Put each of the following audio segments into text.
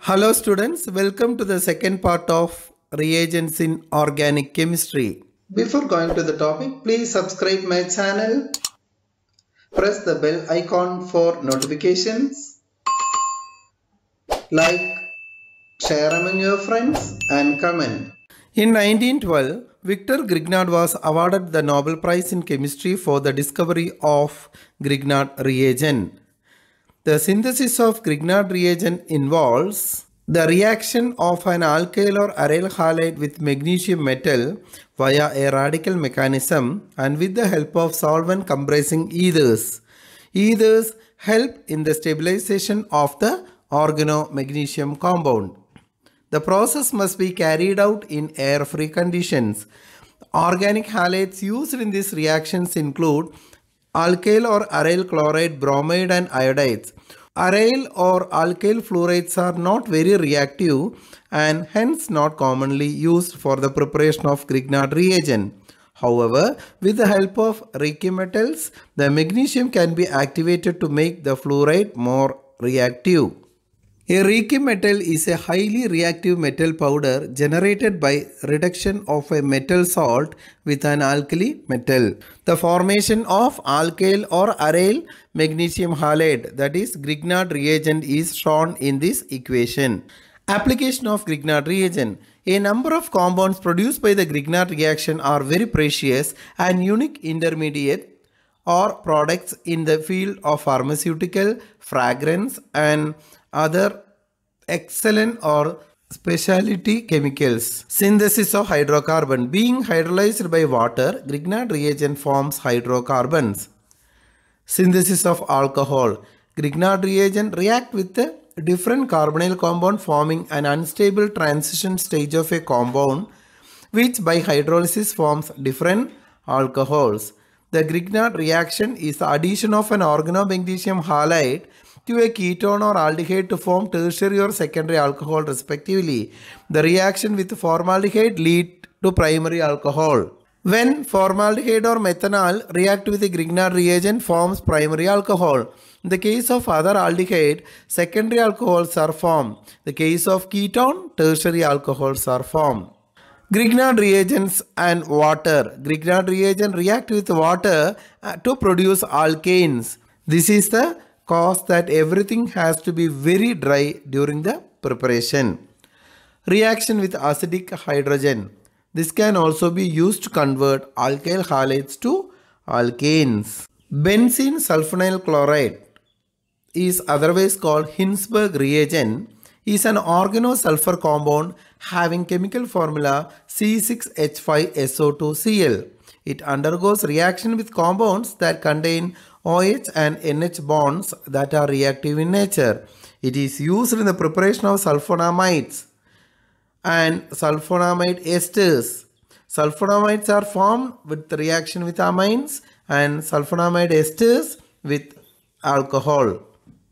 Hello students, welcome to the second part of Reagents in Organic Chemistry. Before going to the topic, please subscribe my channel, press the bell icon for notifications, like, share among your friends and comment. In 1912, Victor Grignard was awarded the Nobel Prize in Chemistry for the discovery of Grignard Reagent. The synthesis of Grignard reagent involves the reaction of an alkyl or aryl halide with magnesium metal via a radical mechanism and with the help of solvent comprising ethers. Ethers help in the stabilization of the organomagnesium compound. The process must be carried out in air-free conditions. Organic halides used in these reactions include alkyl or aryl chloride, bromide and iodides. Aryl or alkyl fluorides are not very reactive and hence not commonly used for the preparation of Grignard reagent. However, with the help of Reagentt metals, the magnesium can be activated to make the fluoride more reactive. A Reagentt metal is a highly reactive metal powder generated by reduction of a metal salt with an alkali metal. The formation of alkyl or aryl magnesium halide, that is Grignard reagent, is shown in this equation. Application of Grignard reagent. A number of compounds produced by the Grignard reaction are very precious and unique intermediate or products in the field of pharmaceutical, fragrance and other excellent or specialty chemicals. Synthesis of hydrocarbon. Being hydrolyzed by water, Grignard reagent forms hydrocarbons. Synthesis of alcohol. Grignard reagent react with a different carbonyl compound forming an unstable transition stage of a compound which by hydrolysis forms different alcohols. The Grignard reaction is the addition of an organomagnesium halide to a ketone or aldehyde to form tertiary or secondary alcohol respectively. The reaction with formaldehyde leads to primary alcohol. When formaldehyde or methanol react with the Grignard reagent forms primary alcohol. In the case of other aldehyde, secondary alcohols are formed. In the case of ketone, tertiary alcohols are formed. Grignard reagents and water. Grignard reagent react with water to produce alkanes. This is the cause that everything has to be very dry during the preparation. Reaction with acidic hydrogen. This can also be used to convert alkyl halides to alkanes. Benzene sulfonyl chloride is otherwise called Hinsberg reagent, is an organosulfur compound having chemical formula C6H5SO2Cl. It undergoes reaction with compounds that contain OH and NH bonds that are reactive in nature. It is used in the preparation of sulfonamides and sulfonamide esters. Sulfonamides are formed with the reaction with amines and sulfonamide esters with alcohol.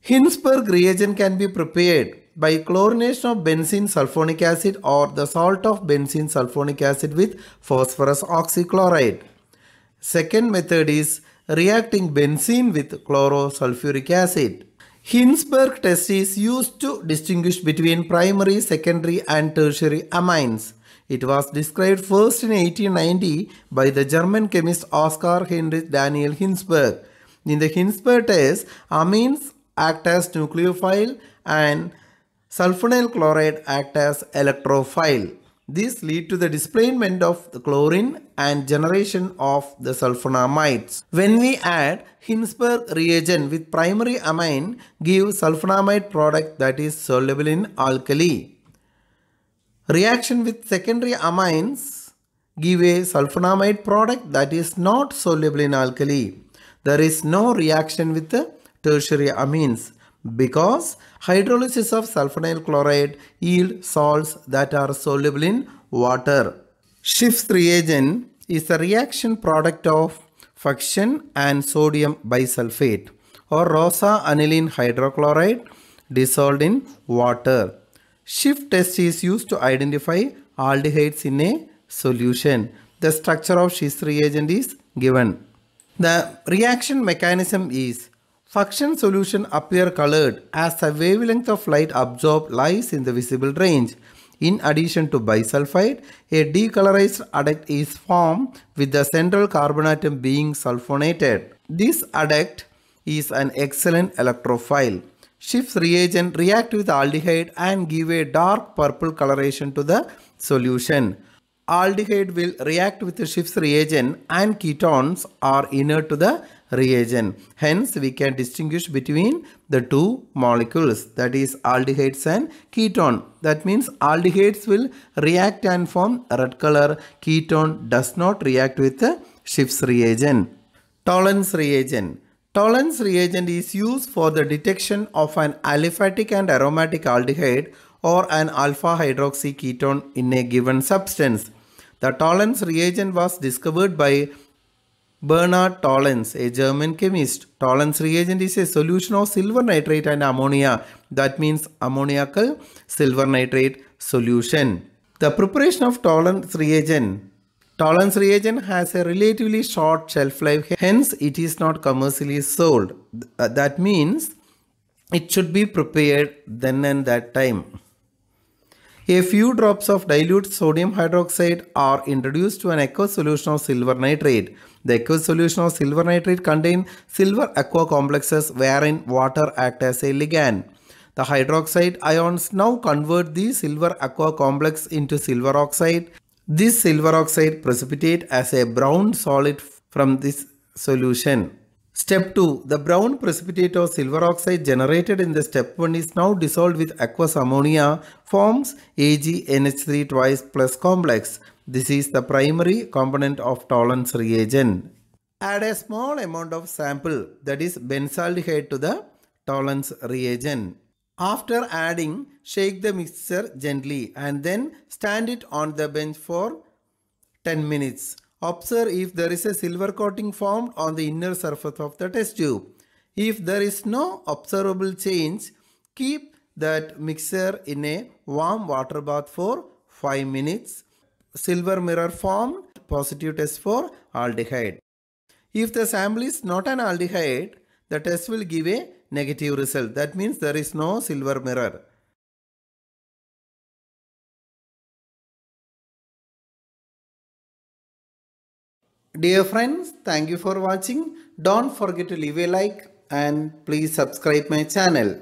Hinsberg reagent can be prepared by chlorination of benzene sulfonic acid or the salt of benzene sulfonic acid with phosphorus oxychloride. Second method is reacting benzene with chlorosulfuric acid. Hinsberg test is used to distinguish between primary, secondary and tertiary amines. It was described first in 1890 by the German chemist Oskar Heinrich Daniel Hinsberg. In the Hinsberg test, amines act as nucleophile and sulfonyl chloride act as electrophile. This leads to the displacement of the chlorine and generation of the sulfonamides. When we add Hinsberg reagent with primary amine, give sulfonamide product that is soluble in alkali. Reaction with secondary amines give a sulfonamide product that is not soluble in alkali. There is no reaction with the tertiary amines because hydrolysis of sulfonyl chloride yield salts that are soluble in water. Schiff's reagent is a reaction product of fuction and sodium bisulfate or rosa aniline hydrochloride dissolved in water. Schiff test is used to identify aldehydes in a solution. The structure of Schiff's reagent is given. The reaction mechanism is Fuction solution appear colored as the wavelength of light absorbed lies in the visible range. In addition to bisulfide, a decolorized adduct is formed with the central carbon atom being sulfonated. This adduct is an excellent electrophile. Schiff's reagent react with aldehyde and give a dark purple coloration to the solution. Aldehyde will react with the Schiff's reagent and ketones are inert to the reagent. Hence, we can distinguish between the two molecules, that is aldehydes and ketone. That means aldehydes will react and form red color. Ketone does not react with the Schiff's reagent. Tollen's reagent. Tollen's reagent is used for the detection of an aliphatic and aromatic aldehyde or an alpha hydroxy ketone in a given substance. The Tollen's reagent was discovered by Bernhard Tollen, a German chemist. Tollen's reagent is a solution of silver nitrate and ammonia. That means ammoniacal silver nitrate solution. The preparation of Tollen's reagent. Tollen's reagent has a relatively short shelf life, hence it is not commercially sold. That means it should be prepared then and that time. A few drops of dilute sodium hydroxide are introduced to an aqueous solution of silver nitrate. The aqueous solution of silver nitrate contains silver aqua complexes wherein water acts as a ligand. The hydroxide ions now convert the silver aqua complex into silver oxide. This silver oxide precipitate as a brown solid from this solution. Step 2. The brown precipitate of silver oxide generated in the step 1 is now dissolved with aqueous ammonia, forms AgNH3 twice plus complex. This is the primary component of Tollen's reagent. Add a small amount of sample, that is benzaldehyde, to the Tollen's reagent. After adding, shake the mixture gently and then stand it on the bench for 10 minutes. Observe if there is a silver coating formed on the inner surface of the test tube. If there is no observable change, keep that mixture in a warm water bath for 5 minutes. Silver mirror formed, positive test for aldehyde. If the sample is not an aldehyde, the test will give a negative result. That means there is no silver mirror. Dear friends, thank you for watching. Don't forget to leave a like and please subscribe my channel.